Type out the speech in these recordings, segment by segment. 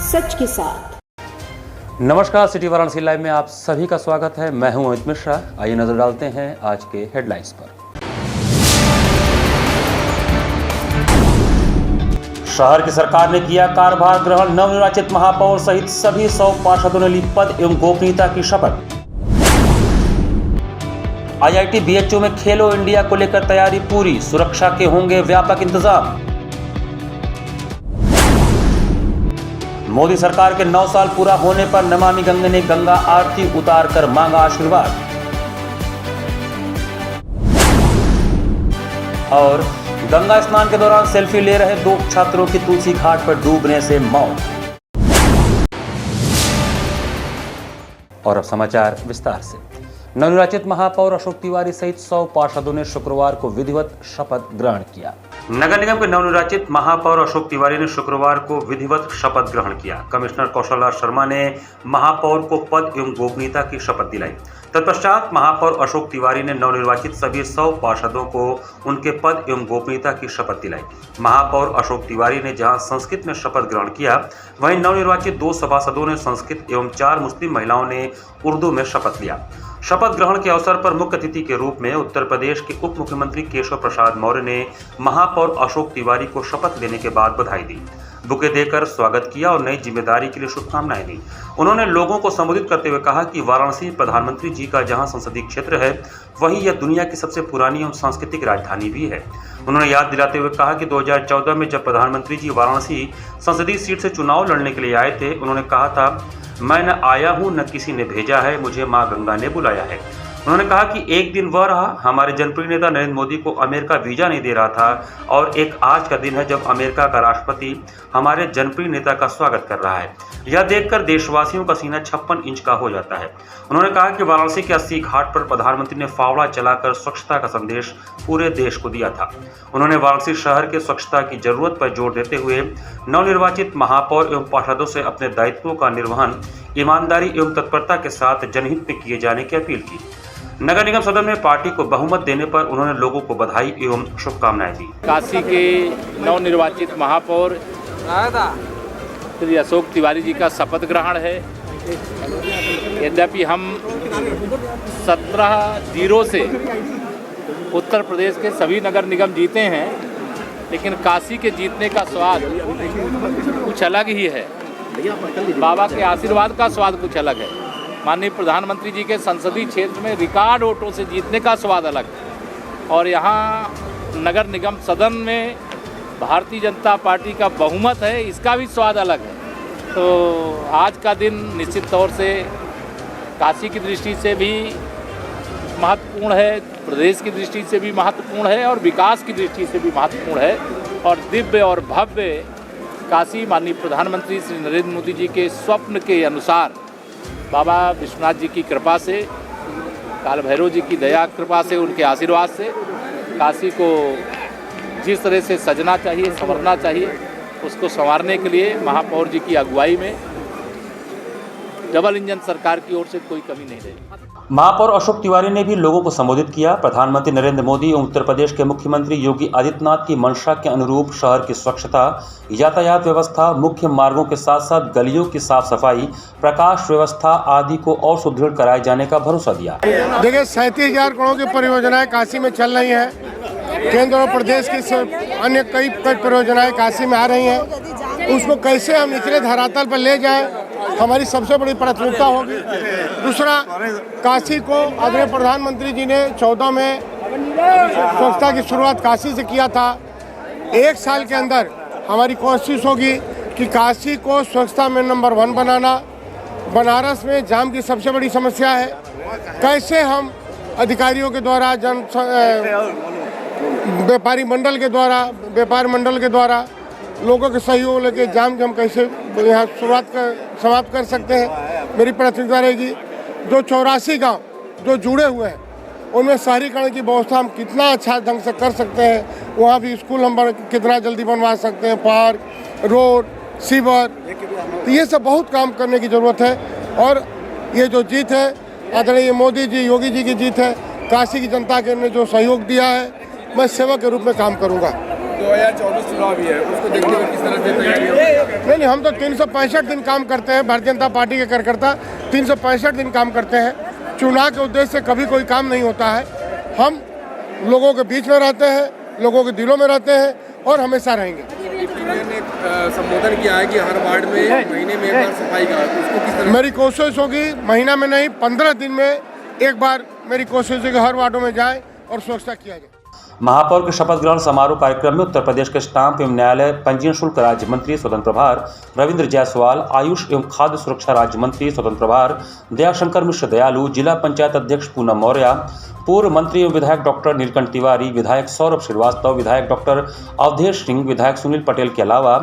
सच के साथ। नमस्कार, सिटी वाराणसी लाइव में आप सभी का स्वागत है। मैं हूं अमित मिश्रा। आइए नजर डालते हैं आज के हेडलाइंस पर। शहर की सरकार ने किया कार्यभार ग्रहण, नवनिर्वाचित महापौर सहित सभी 100 पार्षदों ने ली पद एवं गोपनीयता की शपथ। IIT BHU में खेलो इंडिया को लेकर तैयारी पूरी, सुरक्षा के होंगे व्यापक इंतजाम। मोदी सरकार के 9 साल पूरा होने पर नमामि गंगे ने गंगा आरती उतारकर मांगा आशीर्वाद। और गंगा स्नान के दौरान सेल्फी ले रहे 2 छात्रों की तुलसी घाट पर डूबने से मौत। और अब समाचार विस्तार से। नवनिर्वाचित महापौर अशोक तिवारी सहित 100 पार्षदों ने शुक्रवार को विधिवत शपथ ग्रहण किया। नगर निगम के नवनिर्वाचित महापौर अशोक तिवारी ने शुक्रवार को विधिवत शपथ ग्रहण किया। कमिश्नर कौशल राज शर्मा ने महापौर को पद एवं गोपनीयता की शपथ दिलाई। तत्पश्चात महापौर अशोक तिवारी ने नवनिर्वाचित सभी 100 पार्षदों को उनके पद एवं गोपनीयता की शपथ दिलाई। महापौर अशोक तिवारी ने जहां संस्कृत में शपथ ग्रहण किया, वहीं नवनिर्वाचित 2 सभासदों ने संस्कृत एवं 4 मुस्लिम महिलाओं ने उर्दू में शपथ लिया। शपथ ग्रहण के अवसर पर मुख्य अतिथि के रूप में उत्तर प्रदेश के उप मुख्यमंत्री केशव प्रसाद मौर्य ने महापौर अशोक तिवारी को शपथ लेने के बाद बधाई दी, बुके देकर स्वागत किया और नई जिम्मेदारी के लिए शुभकामनाएं दी। उन्होंने लोगों को संबोधित करते हुए कहा कि वाराणसी प्रधानमंत्री जी का जहां संसदीय क्षेत्र है, वहीं यह दुनिया की सबसे पुरानी एवं सांस्कृतिक राजधानी भी है। उन्होंने याद दिलाते हुए कहा कि 2014 में जब प्रधानमंत्री जी वाराणसी संसदीय सीट से चुनाव लड़ने के लिए आए थे, उन्होंने कहा था, मैं न आया हूं न किसी ने भेजा है, मुझे मां गंगा ने बुलाया है। उन्होंने कहा कि एक दिन वह रहा, हमारे जनप्रिय नेता नरेंद्र मोदी को अमेरिका वीजा नहीं दे रहा था, और एक आज का दिन है जब अमेरिका का राष्ट्रपति हमारे जनप्रिय नेता का स्वागत कर रहा है। यह देखकर देशवासियों का सीना 56 इंच का हो जाता है। उन्होंने कहा कि वाराणसी के 80 घाट पर प्रधानमंत्री ने फावड़ा चलाकर स्वच्छता का संदेश पूरे देश को दिया था। उन्होंने वाराणसी शहर के स्वच्छता की जरूरत पर जोर देते हुए नवनिर्वाचित महापौर एवं पार्षदों से अपने दायित्वों का निर्वहन ईमानदारी एवं तत्परता के साथ जनहित में किए जाने की अपील की। नगर निगम सदन में पार्टी को बहुमत देने पर उन्होंने लोगों को बधाई एवं शुभकामनाएं दी। काशी के नवनिर्वाचित महापौर श्री अशोक तिवारी जी का शपथ ग्रहण है। यद्यपि हम 17-0 से उत्तर प्रदेश के सभी नगर निगम जीते हैं, लेकिन काशी के जीतने का स्वाद कुछ अलग ही है। बाबा के आशीर्वाद का स्वाद कुछ अलग है। माननीय प्रधानमंत्री जी के संसदीय क्षेत्र में रिकॉर्ड वोटों से जीतने का स्वाद अलग है, और यहाँ नगर निगम सदन में भारतीय जनता पार्टी का बहुमत है, इसका भी स्वाद अलग है। तो आज का दिन निश्चित तौर से काशी की दृष्टि से भी महत्वपूर्ण है, प्रदेश की दृष्टि से भी महत्वपूर्ण है, और विकास की दृष्टि से भी महत्वपूर्ण है। और दिव्य और भव्य काशी माननीय प्रधानमंत्री श्री नरेंद्र मोदी जी के स्वप्न के अनुसार बाबा विश्वनाथ जी की कृपा से, काल भैरव जी की दया कृपा से, उनके आशीर्वाद से काशी को जिस तरह से सजना चाहिए, संवरना चाहिए, उसको संवारने के लिए महापौर जी की अगुवाई में डबल इंजन सरकार की ओर से कोई कमी नहीं रही। महापौर अशोक तिवारी ने भी लोगों को संबोधित किया। प्रधानमंत्री नरेंद्र मोदी एवं उत्तर प्रदेश के मुख्यमंत्री योगी आदित्यनाथ की मंशा के अनुरूप शहर की स्वच्छता, यातायात व्यवस्था, मुख्य मार्गों के साथ साथ गलियों की साफ सफाई, प्रकाश व्यवस्था आदि को और सुदृढ़ कराए जाने का भरोसा दिया। देखिए, 37,000 करोड़ की परियोजनाएं काशी में चल रही हैं। केंद्र और प्रदेश की अन्य कई परियोजनाएं काशी में आ रही हैं। उसको कैसे हम निचले धरातल पर ले जाएं, हमारी सबसे बड़ी प्राथमिकता होगी। दूसरा, काशी को आदरणीय प्रधानमंत्री जी ने 14 में स्वच्छता की शुरुआत काशी से किया था। 1 साल के अंदर हमारी कोशिश होगी कि काशी को स्वच्छता में नंबर 1 बनाना। बनारस में जाम की सबसे बड़ी समस्या है, कैसे हम अधिकारियों के द्वारा, व्यापार मंडल के द्वारा लोगों के सहयोग लेके जाम के हम कैसे यहाँ समाप्त कर सकते हैं। मेरी प्राथमिकता रहेगी। जो 84 गांव जो जुड़े हुए हैं, उनमें शहरीकरण की व्यवस्था हम कितना अच्छा ढंग से कर सकते हैं। वहाँ भी स्कूल हम कितना जल्दी बनवा सकते हैं, पार्क, रोड, सीवर, तो ये सब बहुत काम करने की ज़रूरत है। और ये जो जीत है, आदरणीय मोदी जी, योगी जी की जीत है। काशी की जनता के ने जो सहयोग दिया है, मैं सेवक के रूप में काम करूँगा। 2024 चुनाव भी है, उसको देखते हुए किस तरह से तैयारी? नहीं, हम तो 365 दिन काम करते हैं। भारतीय जनता पार्टी के कार्यकर्ता 365 दिन काम करते हैं। चुनाव के उद्देश्य से कभी कोई काम नहीं होता है। हम लोगों के बीच में रहते हैं, लोगों के दिलों में रहते हैं और हमेशा रहेंगे। ने संबोधन किया है कि हर वार्ड में महीने में एक बार सफाई का, उसको किस तरह? मेरी कोशिश होगी महीना में नहीं 15 दिन में एक बार मेरी कोशिश है कि हर वार्डों में जाए और स्वच्छता किया जाए। महापौर के शपथ ग्रहण समारोह कार्यक्रम में उत्तर प्रदेश के स्टाम्प एवं न्यायालय पंजीयन शुल्क राज्य मंत्री स्वतंत्र प्रभार रविंद्र जायसवाल, आयुष एवं खाद्य सुरक्षा राज्य मंत्री स्वतंत्र प्रभार दयाशंकर मिश्र दयालु, जिला पंचायत अध्यक्ष पूनम मौर्य, पूर्व मंत्री एवं विधायक डॉक्टर नीलकंठ तिवारी, विधायक सौरभ श्रीवास्तव, विधायक डॉक्टर अवधेश सिंह, विधायक सुनील पटेल के अलावा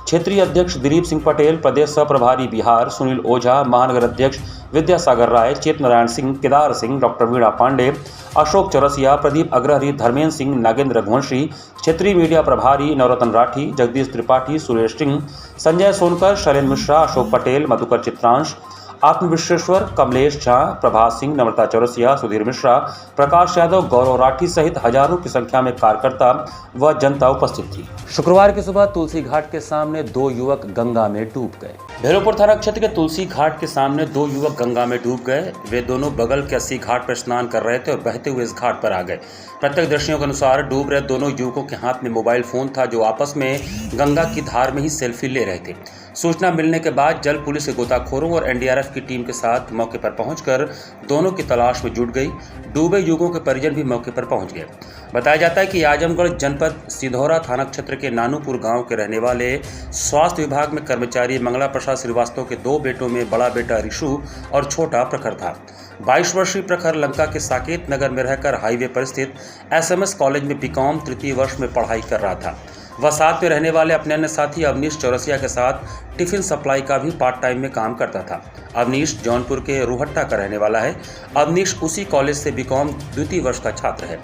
क्षेत्रीय अध्यक्ष दिलीप सिंह पटेल, प्रदेश सह प्रभारी बिहार सुनील ओझा, महानगर अध्यक्ष विद्यासागर राय, चेत नारायण सिंह, केदार सिंह, डॉक्टर वीणा पांडे, अशोक चौरसिया, प्रदीप अग्रहरी, धर्मेंद्र सिंह, नागेंद्र रघुवंशी, क्षेत्रीय मीडिया प्रभारी नवरत्न राठी, जगदीश त्रिपाठी, सुरेश सिंह, संजय सोनकर, शैलेंद्र मिश्रा, अशोक पटेल, मधुकर चित्रांश, आत्म विश्वेश्वर, कमलेश झा, प्रभात सिंह, नम्रता चौरसिया, सुधीर मिश्रा, प्रकाश यादव, गौरव राठी सहित हजारों की संख्या में कार्यकर्ता व जनता उपस्थित थी। शुक्रवार की सुबह तुलसी घाट के सामने दो युवक गंगा में डूब गए। भैरवपुर थाना क्षेत्र के तुलसी घाट के सामने दो युवक गंगा में डूब गए। वे दोनों बगल के 80 घाट पर स्नान कर रहे थे और बहते हुए इस घाट पर आ गए। प्रत्यक्षदर्शियों के अनुसार डूब रहे दोनों युवकों के हाथ में मोबाइल फोन था, जो आपस में गंगा की धार में ही सेल्फी ले रहे थे। सूचना मिलने के बाद जल पुलिस के गोताखोरों और एनडीआरएफ की टीम के साथ मौके पर पहुंचकर दोनों की तलाश में जुट गई। डूबे युवकों के परिजन भी मौके पर पहुंच गए। बताया जाता है कि आजमगढ़ जनपद सिधौरा थाना क्षेत्र के नानूपुर गांव के रहने वाले स्वास्थ्य विभाग में कर्मचारी मंगला प्रसाद श्रीवास्तव के दो बेटों में बड़ा बेटा रिशु और छोटा प्रखर था। 22 वर्षीय प्रखर लंका के साकेत नगर में रहकर हाईवे पर स्थित एसएमएस कॉलेज में बीकॉम तृतीय वर्ष में पढ़ाई कर रहा था। वह साथ में रहने वाले अपने अन्य साथी अवनीश चौरसिया के साथ टिफिन सप्लाई का भी पार्ट टाइम में काम करता था। अवनीश जौनपुर के रोहट्टा का रहने वाला है। अवनीश उसी कॉलेज से बीकॉम द्वितीय वर्ष का छात्र है।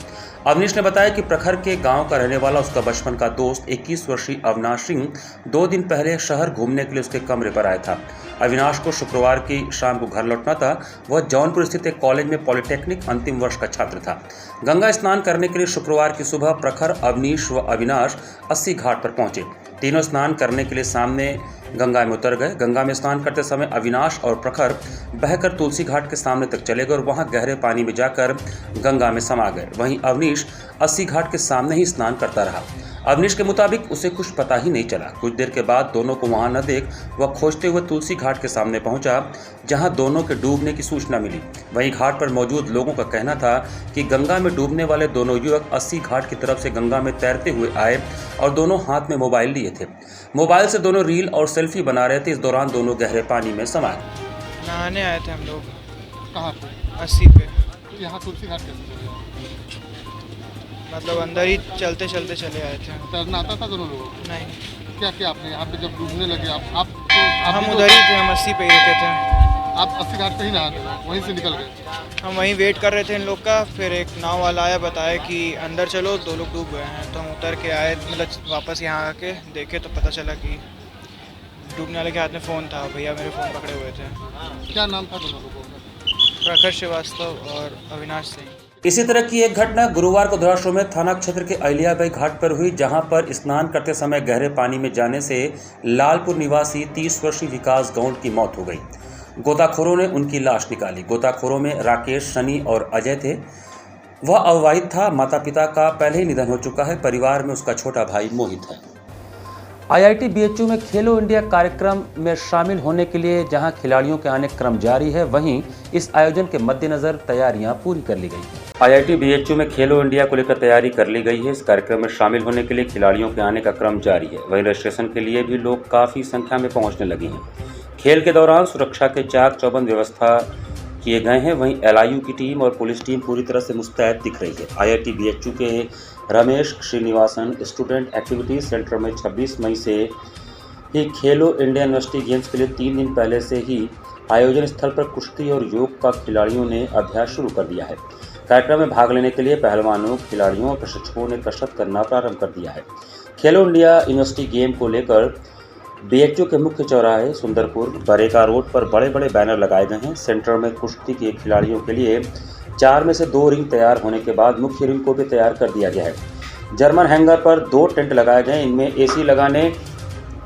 अवनीश ने बताया कि प्रखर के गांव का रहने वाला उसका बचपन का दोस्त 21 वर्षीय अविनाश सिंह 2 दिन पहले शहर घूमने के लिए उसके कमरे पर आया था। अविनाश को शुक्रवार की शाम को घर लौटना था। वह जौनपुर स्थित एक कॉलेज में पॉलिटेक्निक अंतिम वर्ष का छात्र था। गंगा स्नान करने के लिए शुक्रवार की सुबह प्रखर, अवनीश व अविनाश 80 घाट पर पहुंचे। तीनों स्नान करने के लिए सामने गंगा में उतर गए। गंगा में स्नान करते समय अविनाश और प्रखर बहकर तुलसी घाट के सामने तक चले गए और वहां गहरे पानी में जाकर गंगा में समा गए। वहीं अवनीश 80 घाट के सामने ही स्नान करता रहा। अवनीश के मुताबिक उसे कुछ पता ही नहीं चला। कुछ देर के बाद दोनों को वहां न देख वह खोजते हुए तुलसी घाट के सामने पहुंचा, जहां दोनों के डूबने की सूचना मिली। वहीं घाट पर मौजूद लोगों का कहना था कि गंगा में डूबने वाले दोनों युवक 80 घाट की तरफ से गंगा में तैरते हुए आए और दोनों हाथ में मोबाइल लिए थे। मोबाइल से दोनों रील और सेल्फी बना रहे थे। इस दौरान दोनों गहरे पानी में समा गए। नहाने आए थे हम लोग। कहाँ पे? 80 पे। यहाँ तुलसी घाट कैसे? मतलब अंदर ही चलते चलते चले आए थे। तैरना आता था दोनों लोगों को? नहीं, क्या क्या आपने यहाँ पे जब डूबने लगे आप हम उधर ही थे, हम 80 पे ही रुके थे। आप 80 घाट पे ही नहा रहे थे, वहीं से निकल गए? हम वहीं वेट कर रहे थे इन लोग का। फिर एक नाव वाला आया, बताया कि अंदर चलो, 2 लोग डूब गए हैं। तो हम उतर के आए, मतलब वापस यहाँ आके देखे तो पता चला कि डूबने वाले के हाथ में फ़ोन था। भैया मेरे फ़ोन पकड़े हुए थे। क्या नाम था दोनों लोगों का? प्रखर श्रीवास्तव और अविनाश सिंह। इसी तरह की एक घटना गुरुवार को धरासोमे थाना क्षेत्र के अहिल्याबाई घाट पर हुई, जहां पर स्नान करते समय गहरे पानी में जाने से लालपुर निवासी 30 वर्षीय विकास गौड़ की मौत हो गई। गोताखोरों ने उनकी लाश निकाली। गोताखोरों में राकेश, शनि और अजय थे। वह अविवाहित था। माता पिता का पहले ही निधन हो चुका है। परिवार में उसका छोटा भाई मोहित है। आईआईटी बीएचयू में खेलो इंडिया कार्यक्रम में शामिल होने के लिए जहां खिलाड़ियों के आने क्रम जारी है, वहीं इस आयोजन के मद्देनजर तैयारियां पूरी कर ली गई हैं। आईआईटी बीएचयू में खेलो इंडिया को लेकर तैयारी कर ली गई है। इस कार्यक्रम में शामिल होने के लिए खिलाड़ियों के आने का क्रम जारी है। वहीं रजिस्ट्रेशन के लिए भी लोग काफ़ी संख्या में पहुँचने लगे हैं। खेल के दौरान सुरक्षा के चाक चौबंद व्यवस्था किए गए हैं। वहीं एलआईयू की टीम और पुलिस टीम पूरी तरह से मुस्तैद दिख रही है। आईआईटी बीएचयू के Ramesh Srinivasan student activities centre में 26 मई से ही खेलो इंडिया यूनिवर्सिटी गेम्स के लिए 3 दिन पहले से ही आयोजन स्थल पर कुश्ती और योग का खिलाड़ियों ने अभ्यास शुरू कर दिया है। कार्यक्रम में भाग लेने के लिए पहलवानों, खिलाड़ियों और प्रशिक्षकों ने कसरत करना प्रारंभ कर दिया है। खेलो इंडिया यूनिवर्सिटी गेम को लेकर बीएचयू के मुख्य चौराहे सुंदरपुर बरेका रोड पर बड़े बड़े बैनर लगाए गए हैं। सेंटर में कुश्ती के खिलाड़ियों के लिए 4 में से 2 रिंग तैयार होने के बाद मुख्य रिंग को भी तैयार कर दिया गया है। जर्मन हैंगर पर 2 टेंट लगाए गए, इनमें एसी लगाने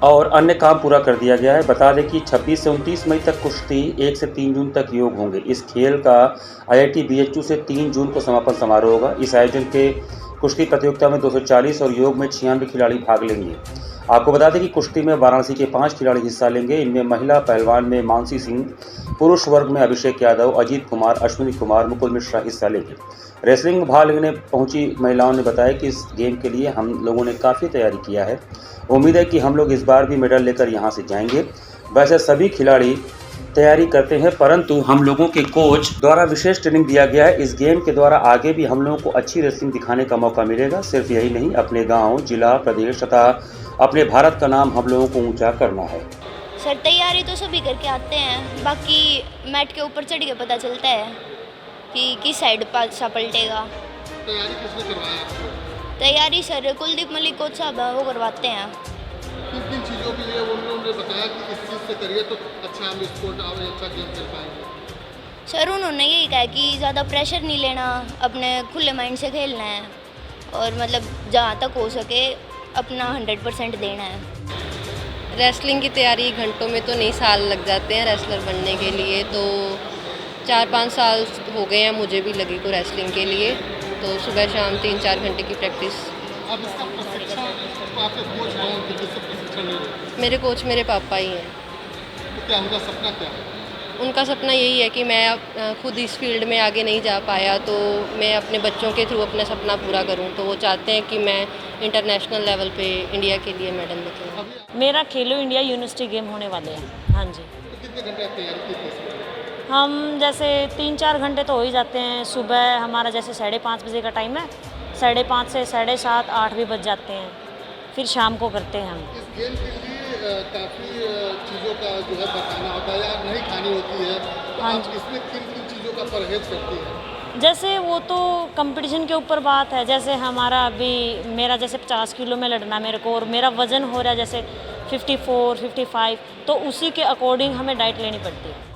और अन्य काम पूरा कर दिया गया है। बता दें कि 26 से 29 मई तक कुश्ती, 1 से 3 जून तक योग होंगे। इस खेल का IIT BHU से 3 जून को समापन समारोह होगा। इस आयोजन के कुश्ती प्रतियोगिता में 240 और योग में 96 खिलाड़ी भाग लेंगे। आपको बता दें कि कुश्ती में वाराणसी के 5 खिलाड़ी हिस्सा लेंगे। इनमें महिला पहलवान में मानसी सिंह, पुरुष वर्ग में अभिषेक यादव, अजीत कुमार, अश्विनी कुमार, मुकुल मिश्रा हिस्सा लेंगे। रेसलिंग में भाग लेने पहुंची महिलाओं ने बताया कि इस गेम के लिए हम लोगों ने काफ़ी तैयारी किया है। उम्मीद है कि हम लोग इस बार भी मेडल लेकर यहाँ से जाएंगे। वैसे सभी खिलाड़ी तैयारी करते हैं, परंतु हम लोगों के कोच द्वारा विशेष ट्रेनिंग दिया गया है। इस गेम के द्वारा आगे भी हम लोगों को अच्छी रेसलिंग दिखाने का मौका मिलेगा। सिर्फ यही नहीं, अपने गांव, जिला, प्रदेश तथा अपने भारत का नाम हम लोगों को ऊंचा करना है। सर तैयारी तो सभी करके आते हैं, बाकी मैट के ऊपर चढ़ के पता चलता है कि किस साइड पासा पलटेगा। तैयारी किसने करवाया आपको? तैयारी सर कुलदीप मलिक कोच साहब वो करवाते हैं। किन चीज़ों के लिए उन्होंने बताया कि इस चीज़ से करिए तो अच्छा हम स्पोर्ट और अच्छा गेम खेल पाएंगे? सर उन्होंने यही कहा कि ज़्यादा प्रेशर नहीं लेना, अपने खुले माइंड से खेलना है और मतलब जहाँ तक हो सके अपना 100% देना है। रेसलिंग की तैयारी घंटों में तो नहीं, साल लग जाते हैं रेसलर बनने के लिए। तो 4-5 साल हो गए हैं मुझे भी लगी को रेसलिंग के लिए। तो सुबह शाम 3-4 घंटे की प्रैक्टिस। अब इसका प्रशिक्षण आपके कोच कौन थे जिससे प्रशिक्षण ले? मेरे कोच मेरे पापा ही हैं। तो क्या उनका सपना क्या है? उनका सपना यही है कि मैं खुद इस फील्ड में आगे नहीं जा पाया तो मैं अपने बच्चों के थ्रू अपना सपना पूरा करूं। तो वो चाहते हैं कि मैं इंटरनेशनल लेवल पे इंडिया के लिए मेडल लेकर। मेरा खेलो इंडिया यूनिवर्सिटी गेम होने वाले हैं। हाँ जी। तो कितने घंटे तैयारी की थी? हम जैसे 3-4 घंटे तो हो ही जाते हैं। सुबह हमारा जैसे 5:30 बजे का टाइम है, 5:30 से 7:30 8 भी बज जाते हैं, फिर शाम को करते हैं हम। इस गेम के लिए काफ़ी चीज़ों का जो है बताना होता है या नहीं खानी होती है, तो हाँ आप इसमें किन चीज़ों का परहेज करती हैं? जैसे वो तो कंपटीशन के ऊपर बात है। जैसे हमारा अभी मेरा जैसे 50 किलो में लड़ना मेरे को, और मेरा वज़न हो रहा है जैसे 54, 55, तो उसी के अकॉर्डिंग हमें डाइट लेनी पड़ती है।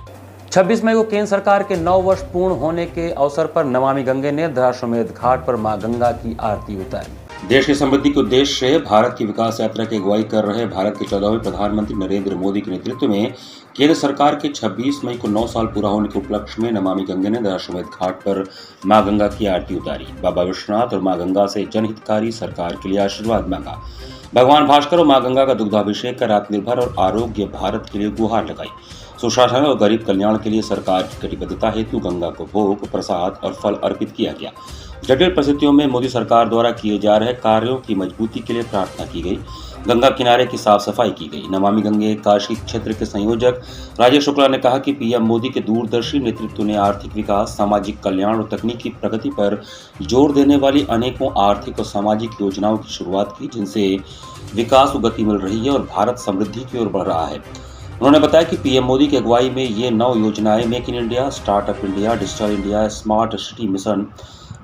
26 मई को केंद्र सरकार के 9 वर्ष पूर्ण होने के अवसर पर नमामि गंगे ने दशाश्वमेध घाट पर मां गंगा की आरती उतारी। देश की समृद्धि के उद्देश्य से भारत की विकास यात्रा की अगुवाई कर रहे भारत के 14वें प्रधानमंत्री नरेंद्र मोदी के नेतृत्व में केंद्र सरकार के 26 मई को 9 साल पूरा होने के उपलक्ष्य में नमामि गंगे ने दशाश्वमेध घाट पर मां गंगा की आरती उतारी। बाबा विश्वनाथ और मां गंगा से जनहितकारी सरकार के लिए आशीर्वाद मांगा। भगवान भास्कर और मां गंगा का दुग्धाभिषेक कर आत्मनिर्भर और आरोग्य भारत के लिए गुहार लगाई। सुशासन और गरीब कल्याण के लिए सरकार की कटिबद्धता हेतु गंगा को भोग, प्रसाद और फल अर्पित किया गया। जटिल परिस्थितियों में मोदी सरकार द्वारा किए जा रहे कार्यों की मजबूती के लिए प्रार्थना की गई। गंगा किनारे की साफ सफाई की गई। नमामि गंगे काशी क्षेत्र के संयोजक राजेश शुक्ला ने कहा कि पीएम मोदी के दूरदर्शी नेतृत्व ने आर्थिक विकास, सामाजिक कल्याण और तकनीकी प्रगति पर जोर देने वाली अनेकों आर्थिक और सामाजिक योजनाओं की शुरुआत की, जिनसे विकास को गति मिल रही है और भारत समृद्धि की ओर बढ़ रहा है। उन्होंने बताया कि पीएम मोदी की अगुवाई में ये 9 योजनाएं make in India, startup India, digital India, smart city mission,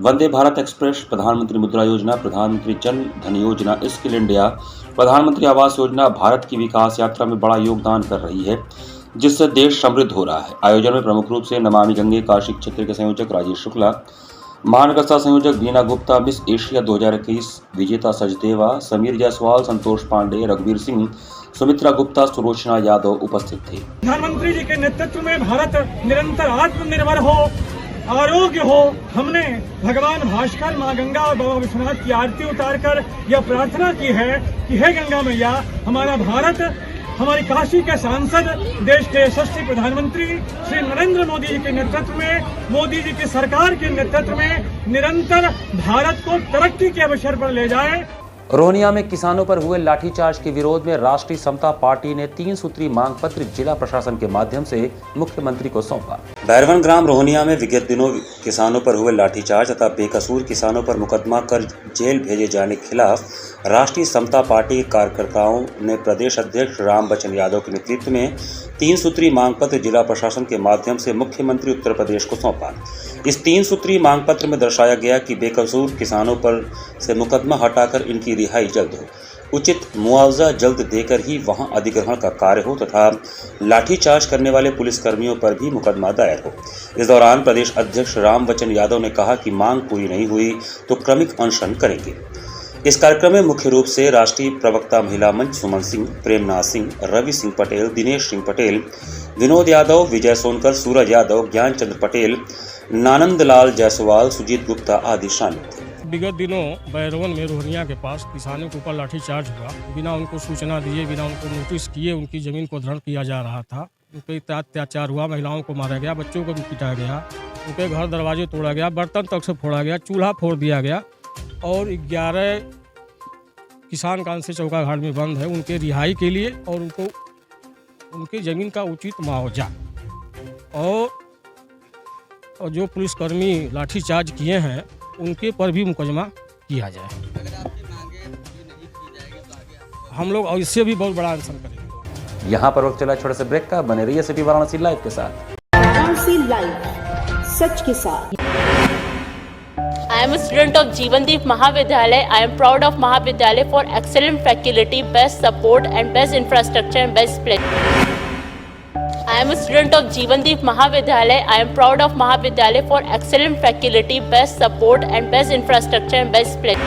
Vande Bharat express, प्रधानमंत्री मुद्रा योजना, प्रधानमंत्री जन धन योजना, स्किल इंडिया, प्रधानमंत्री आवास योजना भारत की विकास यात्रा में बड़ा योगदान कर रही है, जिससे देश समृद्ध हो रहा है। आयोजन में प्रमुख रूप से नमामि गंगे काशी क्षेत्र के संयोजक राजेश शुक्ला, महानगरता संयोजक बीना गुप्ता, मिस एशिया 2021 विजेता सचदेवा, समीर जायसवाल, संतोष पांडे, रघुवीर सिंह, सुमित्रा गुप्ता, सुलोचना यादव उपस्थित थे। प्रधानमंत्री जी के नेतृत्व में भारत निरंतर आत्मनिर्भर हो, आरोग्य हो। हमने भगवान भास्कर, मां गंगा और बाबा विश्वनाथ की आरती उतारकर यह प्रार्थना की है कि हे गंगा मैया, हमारा भारत, हमारी काशी के सांसद, देश के यशस्वी प्रधानमंत्री श्री नरेंद्र मोदी जी के नेतृत्व में, मोदी जी की सरकार के नेतृत्व में निरंतर भारत को तरक्की के अवसर पर ले जाए। रोहनिया में किसानों पर हुए लाठीचार्ज के विरोध में राष्ट्रीय समता पार्टी ने 3 सूत्री मांग पत्र जिला प्रशासन के माध्यम से मुख्यमंत्री को सौंपा। बैरवन ग्राम रोहनिया में विगत दिनों किसानों पर हुए लाठीचार्ज तथा बेकसूर किसानों पर मुकदमा कर जेल भेजे जाने के खिलाफ राष्ट्रीय समता पार्टी के कार्यकर्ताओं ने प्रदेश अध्यक्ष राम बच्चन यादव के नेतृत्व में 3 सूत्री मांग पत्र जिला प्रशासन के माध्यम से मुख्यमंत्री उत्तर प्रदेश को सौंपा। इस 3 सूत्री मांग पत्र में दर्शाया गया कि बेकसूर किसानों पर से मुकदमा हटाकर इनकी रिहाई जल्द हो, उचित मुआवजा जल्द देकर ही वहां अधिग्रहण का कार्य हो तथा लाठीचार्ज करने वाले पुलिसकर्मियों पर भी मुकदमा दायर हो। इस दौरान प्रदेश अध्यक्ष राम बच्चन यादव ने कहा कि मांग पूरी नहीं हुई तो क्रमिक अनशन करेंगे। इस कार्यक्रम में मुख्य रूप से राष्ट्रीय प्रवक्ता महिला मंच सुमन सिंह, प्रेमनाथ सिंह, रवि सिंह पटेल, दिनेश सिंह पटेल, विनोद यादव, विजय सोनकर, सूरज यादव, ज्ञानचंद्र पटेल, नानंद लाल जायसवाल, सुजीत गुप्ता आदि शामिल थे। विगत दिनों बैरवन में रोहनिया के पास किसानों के ऊपर लाठीचार्ज हुआ। बिना उनको सूचना दिए, बिना उनको नोटिस किए उनकी ज़मीन को धरण किया जा रहा था। उनके अत्याचार हुआ, महिलाओं को मारा गया, बच्चों को भी पिटाया गया, उनके घर दरवाजे तोड़ा गया, बर्तन तक से फोड़ा गया, चूल्हा फोड़ दिया गया और 11 किसान कांसे चौका घाट में बंद है। उनके रिहाई के लिए और उनको उनकी ज़मीन का उचित मुआवजा और जो पुलिसकर्मी लाठीचार्ज किए हैं उनके पर भी मुकदमा किया जाए। हम लोग इससे भी बहुत बड़ा अनशन करेंगे। यहाँ पर वक्त चला छोटे से ब्रेक का, बने रहिए सिटी वाराणसी लाइव के साथ। वाराणसी लाइव, सच के साथ। I am a student of Jeevandeep Mahavidyalaya. I am proud of Mahavidyalaya for excellent faculty, best support and best infrastructure and best place. I am a student of Jeevandeep Mahavidyalaya. I am proud of Mahavidyalaya for excellent faculty, best support and best infrastructure and best place.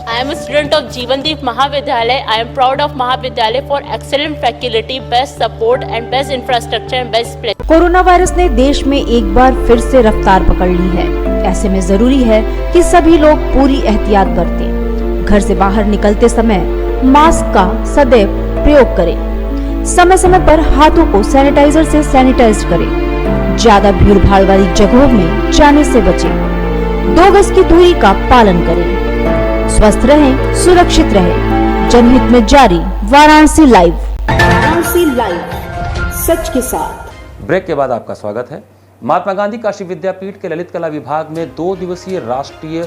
I am a student of Jeevandeep Mahavidyalaya. I am proud of Mahavidyalaya for excellent faculty, best support and best infrastructure and best place. Corona virus ने देश में एक बार फिर से रफ्तार पकड़ ली है। ऐसे में जरूरी है कि सभी लोग पूरी एहतियात बरतें। घर से बाहर निकलते समय मास्क का सदैव प्रयोग करें। समय समय पर हाथों को सैनिटाइजर से सैनिटाइज करें। ज्यादा भीड़ भाड़ वाली जगहों में जाने से बचें। 2 गज की दूरी का पालन करें। स्वस्थ रहें, सुरक्षित रहें। जनहित में जारी वाराणसी लाइव। वाराणसी लाइव, सच के साथ। ब्रेक के बाद आपका स्वागत है। महात्मा गांधी काशी विद्यापीठ के ललित कला विभाग में 2 दिवसीय राष्ट्रीय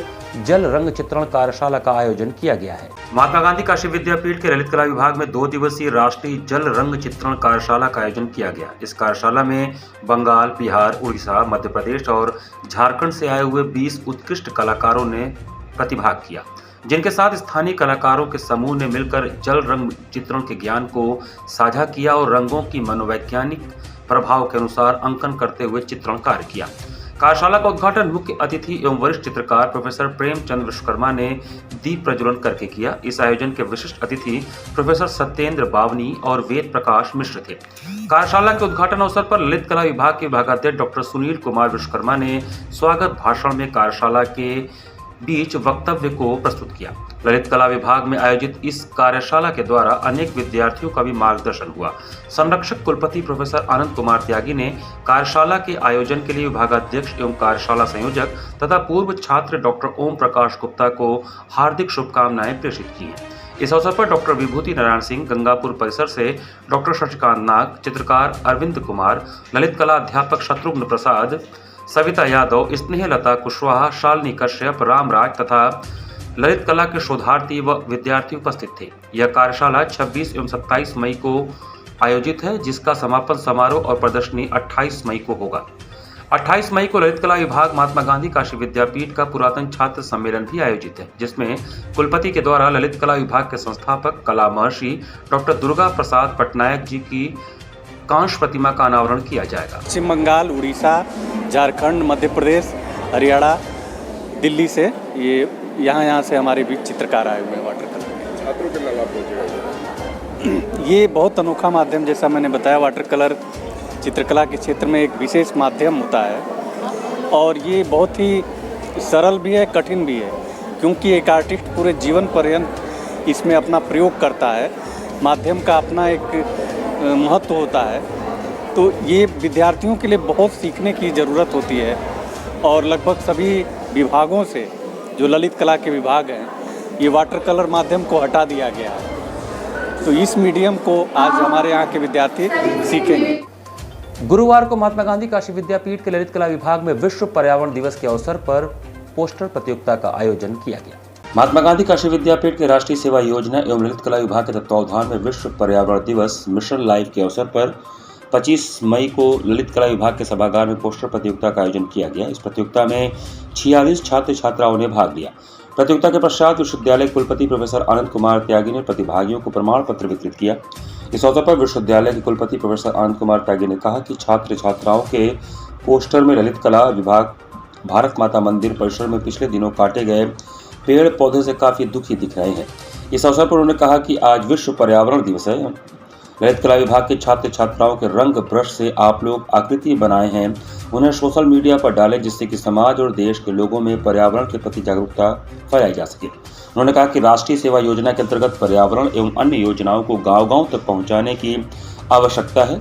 जल रंग चित्रण कार्यशाला का आयोजन किया गया है। महात्मा गांधी काशी विद्यापीठ के ललित कला विभाग में 2 दिवसीय राष्ट्रीय जल रंग चित्रण कार्यशाला का आयोजन किया गया। इस कार्यशाला में बंगाल, बिहार, उड़ीसा, मध्य प्रदेश और झारखंड से आए हुए 20 उत्कृष्ट कलाकारों ने प्रतिभाग किया, जिनके साथ स्थानीय कलाकारों के समूह ने मिलकर जल रंग चित्रण के ज्ञान को साझा किया और रंगों की मनोवैज्ञानिक प्रभाव के अनुसार अंकन करते हुए चित्रण कार्य किया। कार्यशाला का उद्घाटन मुख्य अतिथि एवं वरिष्ठ चित्रकार प्रोफेसर प्रेमचंद विश्वकर्मा ने दीप प्रज्वलन करके किया। इस आयोजन के विशिष्ट अतिथि प्रोफेसर सत्येंद्र बावनी और वेद प्रकाश मिश्र थे। कार्यशाला के उद्घाटन अवसर पर ललित कला विभाग के विभागाध्यक्ष डॉक्टर सुनील कुमार विश्वकर्मा ने स्वागत भाषण में कार्यशाला के बीच वक्तव्य को प्रस्तुत किया। ललित कला विभाग में आयोजित इस कार्यशाला के द्वारा अनेक विद्यार्थियों का भी मार्गदर्शन हुआ। संरक्षक कुलपति प्रोफेसर आनंद कुमार त्यागी ने कार्यशाला के आयोजन के लिए विभागाध्यक्ष एवं कार्यशाला संयोजक तथा पूर्व छात्र डॉक्टर ओम प्रकाश गुप्ता को हार्दिक शुभकामनाएं प्रेषित की हैं। इस अवसर पर डॉक्टर विभूति नारायण सिंह, गंगापुर परिसर से डॉक्टर शशिकांत नाग, चित्रकार अरविंद कुमार, ललित कला अध्यापक शत्रुघ्न प्रसाद, सविता यादव, स्नेहलता कुशवाहा, शालिनी कश्यप, रामराज तथा ललित कला के शोधार्थी व विद्यार्थी उपस्थित थे। यह कार्यशाला 26 एवं 27 मई को आयोजित है, जिसका समापन समारोह और प्रदर्शनी 28 मई को होगा। 28 मई को ललित कला विभाग महात्मा गांधी काशी विद्यापीठ का पुरातन छात्र सम्मेलन भी आयोजित है, जिसमें कुलपति के द्वारा ललित कला विभाग के संस्थापक कला महर्षि डॉक्टर दुर्गा प्रसाद पटनायक जी की कांस्य प्रतिमा का अनावरण किया जाएगा। पश्चिम बंगाल, उड़ीसा, झारखंड, मध्य प्रदेश, हरियाणा, दिल्ली से यहाँ से हमारे बीच चित्रकार आए हुए हैं वाटर कलर। छात्रों के लाभ पहुंचेगा। ये बहुत अनोखा माध्यम, जैसा मैंने बताया, वाटर कलर चित्रकला के क्षेत्र में एक विशेष माध्यम होता है और ये बहुत ही सरल भी है, कठिन भी है, क्योंकि एक आर्टिस्ट पूरे जीवन पर्यंत इसमें अपना प्रयोग करता है। माध्यम का अपना एक महत्व होता है, तो ये विद्यार्थियों के लिए बहुत सीखने की ज़रूरत होती है और लगभग सभी विभागों से, जो ललित कला के विभाग हैं, ये वाटर कलर माध्यम को हटा दिया गया है, तो इस मीडियम को आज हमारे यहाँ के विद्यार्थी सीखेंगे। गुरुवार को महात्मा गांधी काशी विद्यापीठ के ललित कला विभाग में विश्व पर्यावरण दिवस के अवसर पर पोस्टर प्रतियोगिता का आयोजन किया गया। महात्मा गांधी काशी विद्यापीठ के राष्ट्रीय सेवा योजना एवं ललित कला विभाग के तत्वावधान में विश्व पर्यावरण दिवस मिशन लाइफ के अवसर पर 25 मई को ललित कला विभाग के सभागार में पोस्टर प्रतियोगिता का आयोजन किया गया। इस प्रतियोगिता में 46 छात्र छात्राओं ने भाग लिया। प्रतियोगिता के पश्चात विश्वविद्यालय कुलपति प्रोफेसर आनंद कुमार त्यागी ने प्रतिभागियों को प्रमाण पत्र वितरित किया। इस अवसर पर विश्वविद्यालय के कुलपति प्रोफेसर आनंद कुमार त्यागी ने कहा कि छात्र छात्राओं के पोस्टर में ललित कला विभाग भारत माता मंदिर परिसर में पिछले दिनों काटे गए पेड़ पौधे से काफी दुखी दिख रहे हैं। इस अवसर पर उन्होंने कहा कि आज विश्व पर्यावरण दिवस है। ललित कला विभाग के छात्र छात्राओं के रंग ब्रश से आप लोग आकृति बनाए हैं, उन्हें सोशल मीडिया पर डालें जिससे कि समाज और देश के लोगों में पर्यावरण के प्रति जागरूकता फैलाई जा सके। उन्होंने कहा कि राष्ट्रीय सेवा योजना के अंतर्गत पर्यावरण एवं अन्य योजनाओं को गांव-गांव तक पहुंचाने की आवश्यकता है।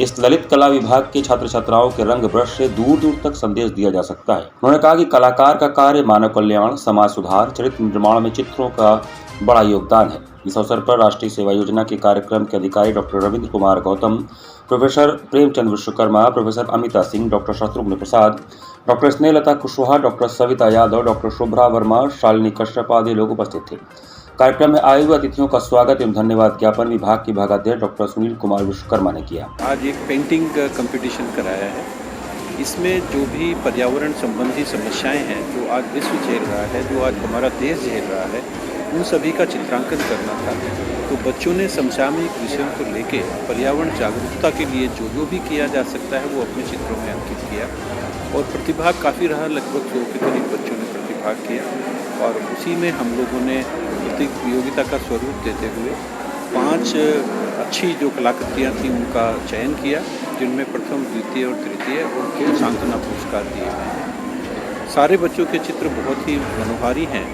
इस ललित कला विभाग के छात्र छात्राओं के रंग ब्रश से दूर दूर तक संदेश दिया जा सकता है। उन्होंने कहा कि कलाकार का कार्य मानव कल्याण, समाज सुधार, चरित्र निर्माण में चित्रों का बड़ा योगदान है। इस अवसर पर राष्ट्रीय सेवा योजना के कार्यक्रम के अधिकारी doctor Ravindra Kumar Gautam, professor Premchand Vishwakarma, professor Amita Singh, doctor Shatrughan Prasad, doctor Snehlata Kushwaha, doctor Savita Yadav, doctor Shubhra Verma, Shalini Kashyap आदि लोग उपस्थित थे। कार्यक्रम में आए हुए अतिथियों का स्वागत एवं धन्यवाद ज्ञापन विभाग के विभागाध्यक्ष डॉक्टर सुनील कुमार विश्वकर्मा ने किया। आज एक पेंटिंग कंपटीशन कराया है। इसमें जो भी पर्यावरण संबंधी समस्याएं हैं जो आज विश्व झेल रहा है, जो आज हमारा देश झेल रहा है, उन सभी का चित्रांकन करना था। तो बच्चों ने समसामयिक विषयों को लेके पर्यावरण जागरूकता के लिए जो भी किया जा सकता है वो अपने चित्रों में अंकित किया और प्रतिभाग काफ़ी रहा। लगभग 100 के करीब बच्चों ने प्रतिभाग किया और उसी में हम लोगों ने प्रतियोगिता का स्वरूप देते हुए 5 अच्छी जो कलाकृतियाँ थीं उनका चयन किया, जिनमें प्रथम, द्वितीय और तृतीय और 2 सांत्वना पुरस्कार दिए गए हैं। सारे बच्चों के चित्र बहुत ही मनोहारी हैं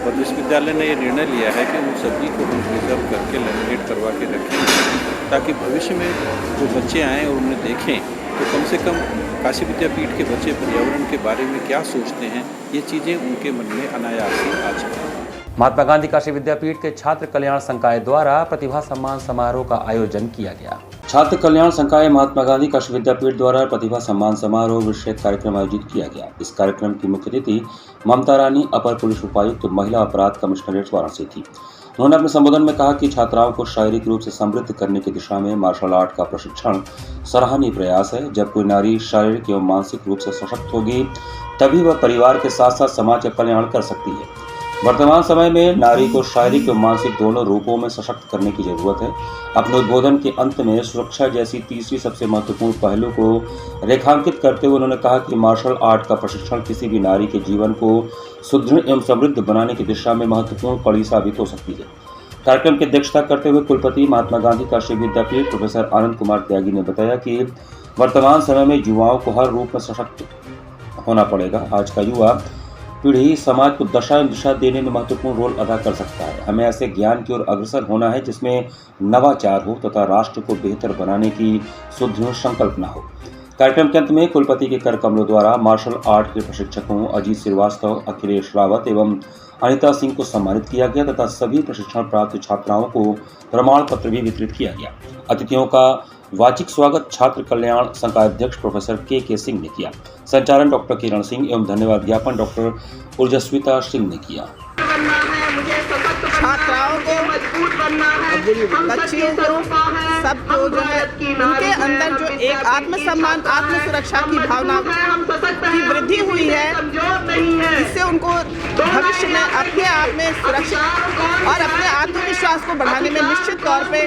और विश्वविद्यालय ने ये निर्णय लिया है कि उन सभी को हम प्रिजर्व करके लैमिनेट करवा के रखें ताकि भविष्य में जो बच्चे आएँ और उन्हें देखें तो कम से कम काशी विद्यापीठ के बच्चे पर्यावरण के बारे में क्या सोचते हैं, ये चीज़ें उनके मन में अनायास ही आ जाएं। महात्मा गांधी काशी विद्यापीठ के छात्र कल्याण संकाय द्वारा प्रतिभा सम्मान समारोह का आयोजन किया गया। छात्र कल्याण संकाय महात्मा गांधी काशी विद्यापीठ द्वारा प्रतिभा सम्मान समारोह विषयक कार्यक्रम आयोजित किया गया। इस कार्यक्रम की मुख्य अतिथि ममता रानी, अपर पुलिस उपायुक्त, महिला अपराध कमिश्नरेट वाराणसी थी। उन्होंने अपने संबोधन में कहा कि छात्राओं को शारीरिक रूप से समृद्ध करने की दिशा में मार्शल आर्ट का प्रशिक्षण सराहनीय प्रयास है। जब कोई नारी शारीरिक एवं मानसिक रूप से सशक्त होगी तभी वह परिवार के साथ साथ समाज का कल्याण कर सकती है। वर्तमान समय में नारी को शारीरिक एवं मानसिक दोनों रूपों में सशक्त करने की जरूरत है। अपने उद्बोधन के अंत में सुरक्षा जैसी तीसरी सबसे महत्वपूर्ण पहलू को रेखांकित करते हुए उन्होंने कहा कि मार्शल आर्ट का प्रशिक्षण किसी भी नारी के जीवन को सुदृढ़ एवं समृद्ध बनाने की दिशा में महत्वपूर्ण कड़ी साबित हो सकती है। कार्यक्रम की अध्यक्षता करते हुए कुलपति महात्मा गांधी काशी विद्यापीठ प्रोफेसर आनंद कुमार त्यागी ने बताया कि वर्तमान समय में युवाओं को हर रूप में सशक्त होना पड़ेगा। आज का युवा पीढ़ी समाज को दशा एवं दिशा देने में महत्वपूर्ण रोल अदा कर सकता है। हमें ऐसे ज्ञान की ओर अग्रसर होना है जिसमें नवाचार हो तथा राष्ट्र को बेहतर बनाने की सुदृढ़ संकल्पना हो। कार्यक्रम के अंत में कुलपति के कर कमलों द्वारा मार्शल आर्ट के प्रशिक्षकों अजीत श्रीवास्तव, अखिलेश रावत एवं अनिता सिंह को सम्मानित किया गया तथा सभी प्रशिक्षण प्राप्त छात्राओं को प्रमाण पत्र भी वितरित किया गया। अतिथियों का वाचिक स्वागत छात्र कल्याण संकाय अध्यक्ष प्रोफेसर के सिंह ने किया। संचालन डॉक्टर किरण सिंह एवं धन्यवाद ज्ञापन डॉक्टर ऊर्जस्विता सिंह ने किया। छात्राओं को मजबूत बनना है, बच्चियों को सबको जो है उनके अंदर जो एक आत्मसम्मान, आत्म सुरक्षा की भावना की वृद्धि हुई है, इससे उनको भविष्य में अपने आप में सुरक्षा और अपने आत्मविश्वास को बढ़ाने में निश्चित तौर पे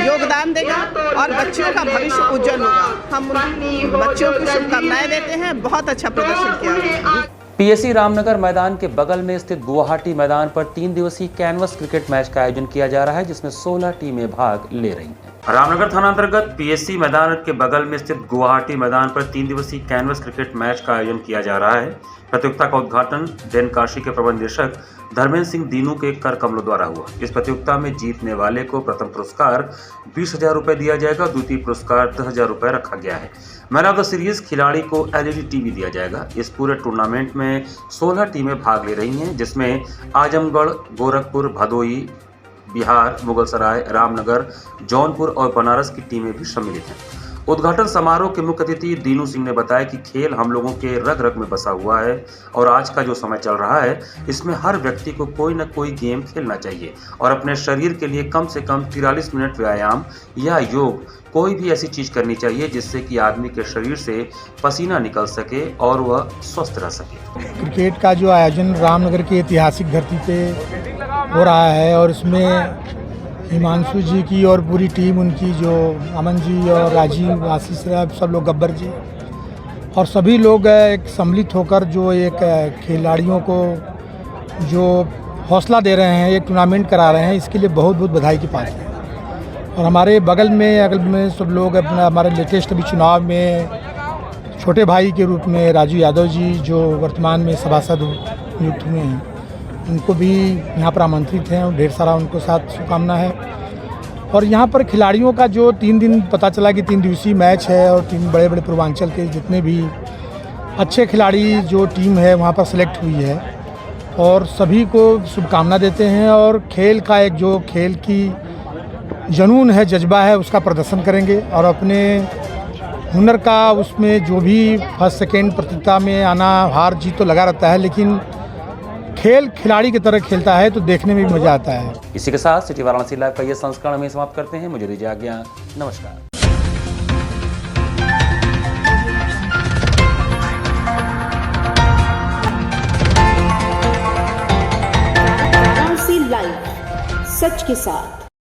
योगदान देगा और बच्चियों का भविष्य उज्जवल होगा। हम बच्चों को शुभकामनाएं देते हैं। बहुत अच्छा प्रदर्शन किया। पीएससी रामनगर मैदान के बगल में स्थित गुवाहाटी मैदान पर 3 दिवसीय कैनवस क्रिकेट मैच का आयोजन किया जा रहा है जिसमें 16 टीमें भाग ले रही हैं। रामनगर थाना अंतर्गत पीएससी मैदान के बगल में स्थित गुवाहाटी मैदान पर 3 दिवसीय कैनवस क्रिकेट मैच का आयोजन किया जा रहा है। प्रतियोगिता का उद्घाटन डेन काशी के प्रबंध निदेशक धर्मेंद्र सिंह दीनू के कर कमलों द्वारा हुआ। इस प्रतियोगिता में जीतने वाले को प्रथम पुरस्कार 20,000 रुपए दिया जाएगा, द्वितीय पुरस्कार 10,000 रुपए रखा गया है। मैन ऑफ द सीरीज खिलाड़ी को LED टीवी दिया जाएगा। इस पूरे टूर्नामेंट में 16 टीमें भाग ले रही हैं जिसमें आजमगढ़, गोरखपुर, भदोई, बिहार, मुगलसराय, रामनगर, जौनपुर और बनारस की टीमें भी सम्मिलित हैं। उद्घाटन समारोह के मुख्य अतिथि दीनू सिंह ने बताया कि खेल हम लोगों के रग रग में बसा हुआ है और आज का जो समय चल रहा है इसमें हर व्यक्ति को कोई न कोई गेम खेलना चाहिए और अपने शरीर के लिए कम से कम 43 मिनट व्यायाम या योग कोई भी ऐसी चीज करनी चाहिए जिससे कि आदमी के शरीर से पसीना निकल सके और वह स्वस्थ रह सके। क्रिकेट का जो आयोजन रामनगर की ऐतिहासिक धरती पे हो रहा है और इसमें हिमांशु जी की और पूरी टीम उनकी जो अमन जी और राजीव, आशीष साहब, सब लोग, गब्बर जी और सभी लोग एक सम्मिलित होकर जो एक खिलाड़ियों को जो हौसला दे रहे हैं, एक टूर्नामेंट करा रहे हैं, इसके लिए बहुत बहुत बधाई की पात्र है। और हमारे बगल में सब लोग अपना हमारे लेटेस्ट अभी चुनाव में छोटे भाई के रूप में राजू यादव जी जो वर्तमान में सभासद नियुक्त हुए हैं, उनको भी यहाँ पर आमंत्रित हैं और ढेर सारा उनको साथ शुभकामना है। और यहाँ पर खिलाड़ियों का जो 3 दिन पता चला कि 3 दिवसीय मैच है और 3 बड़े बड़े पूर्वांचल के जितने भी अच्छे खिलाड़ी जो टीम है वहाँ पर सेलेक्ट हुई है और सभी को शुभकामना देते हैं। और खेल का एक जो खेल की जुनून है, जज्बा है, उसका प्रदर्शन करेंगे और अपने हुनर का उसमें जो भी फर्स्ट सेकेंड प्रतियोगिता में आना हार जीत तो लगा रहता है, लेकिन खेल खिलाड़ी की तरह खेलता है तो देखने में भी मजा आता है। इसी के साथ सिटी वाराणसी लाइव का ये संस्करण में समाप्त करते हैं। मुझे दीजिए आज्ञा, नमस्कार। वाराणसी लाइव, सच के साथ।